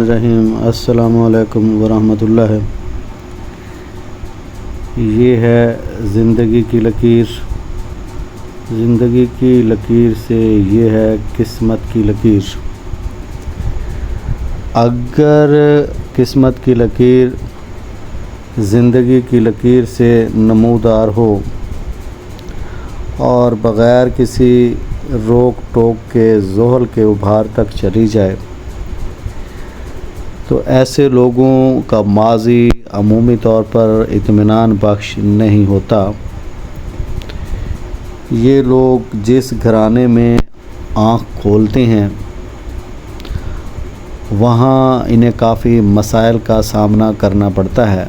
الرحیم۔ السلام علیکم ورحمۃ اللہ۔ یہ ہے زندگی کی لکیر، زندگی کی لکیر سے یہ ہے قسمت کی لکیر۔ اگر قسمت کی لکیر زندگی کی لکیر سے نمودار ہو اور بغیر کسی روک ٹوک کے زحل کے ابھار تک چلی جائے تو ایسے لوگوں کا ماضی عمومی طور پر اطمینان بخش نہیں ہوتا۔ یہ لوگ جس گھرانے میں آنکھ کھولتے ہیں وہاں انہیں کافی مسائل کا سامنا کرنا پڑتا ہے۔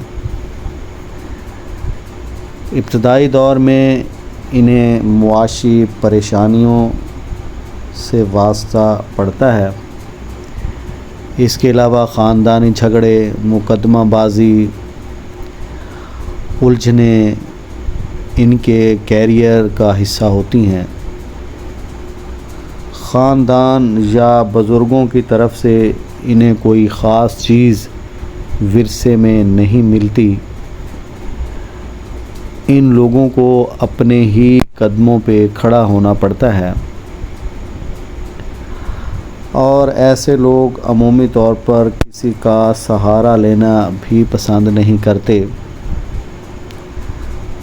ابتدائی دور میں انہیں معاشی پریشانیوں سے واسطہ پڑتا ہے۔ اس کے علاوہ خاندانی جھگڑے، مقدمہ بازی، الجھنیں ان کے کیریئر کا حصہ ہوتی ہیں۔ خاندان یا بزرگوں کی طرف سے انہیں کوئی خاص چیز ورثے میں نہیں ملتی۔ ان لوگوں کو اپنے ہی قدموں پہ کھڑا ہونا پڑتا ہے اور ایسے لوگ عمومی طور پر کسی کا سہارا لینا بھی پسند نہیں کرتے،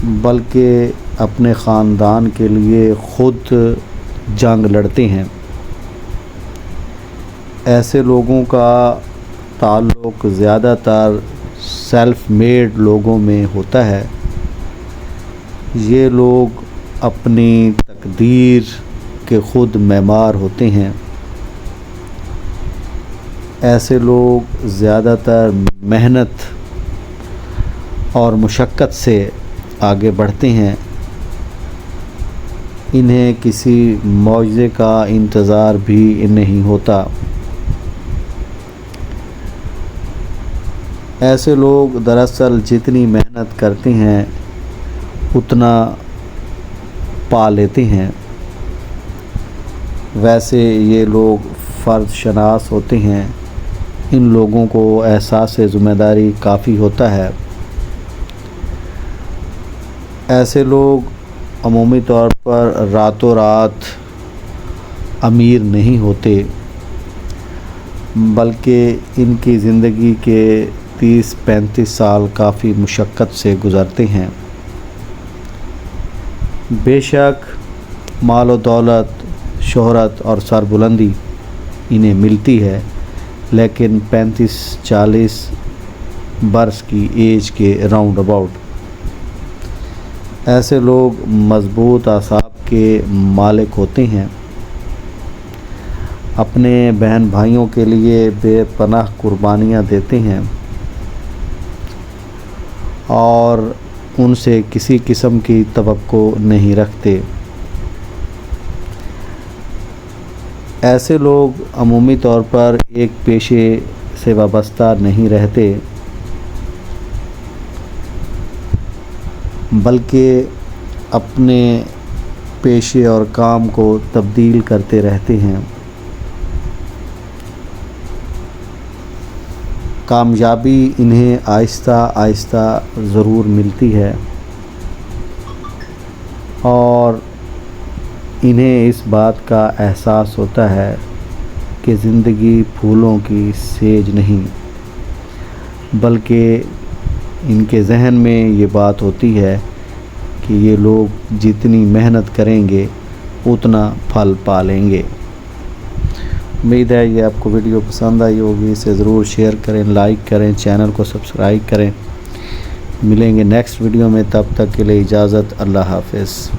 بلکہ اپنے خاندان کے لیے خود جنگ لڑتے ہیں۔ ایسے لوگوں کا تعلق زیادہ تر سیلف میڈ لوگوں میں ہوتا ہے۔ یہ لوگ اپنی تقدیر کے خود معمار ہوتے ہیں۔ ایسے لوگ زیادہ تر محنت اور مشقت سے آگے بڑھتے ہیں۔ انہیں کسی معجزے کا انتظار بھی نہیں ہوتا۔ ایسے لوگ دراصل جتنی محنت کرتے ہیں اتنا پا لیتے ہیں۔ ویسے یہ لوگ فرد شناس ہوتے ہیں۔ ان لوگوں کو احساس ذمہ داری کافی ہوتا ہے۔ ایسے لوگ عمومی طور پر راتوں رات امیر نہیں ہوتے، بلکہ ان کی زندگی کے 30-35 سال کافی مشقت سے گزرتے ہیں۔ بے شک مال و دولت، شہرت اور سربلندی انہیں ملتی ہے، لیکن 35-40 برس کی ایج کے راؤنڈ اباؤٹ۔ ایسے لوگ مضبوط اعصاب کے مالک ہوتے ہیں۔ اپنے بہن بھائیوں کے لیے بے پناہ قربانیاں دیتے ہیں اور ان سے کسی قسم کی توقع نہیں رکھتے۔ ایسے لوگ عمومی طور پر ایک پیشے سے وابستہ نہیں رہتے، بلکہ اپنے پیشے اور کام کو تبدیل کرتے رہتے ہیں۔ کامیابی انہیں آہستہ آہستہ ضرور ملتی ہے اور انہیں اس بات کا احساس ہوتا ہے کہ زندگی پھولوں کی سیج نہیں، بلکہ ان کے ذہن میں یہ بات ہوتی ہے کہ یہ لوگ جتنی محنت کریں گے اتنا پھل پالیں گے۔ امید ہے یہ آپ کو ویڈیو پسند آئی ہوگی۔ اسے ضرور شیئر کریں، لائک کریں، چینل کو سبسکرائب کریں۔ ملیں گے نیکسٹ ویڈیو میں، تب تک کے لیے اجازت، اللہ حافظ۔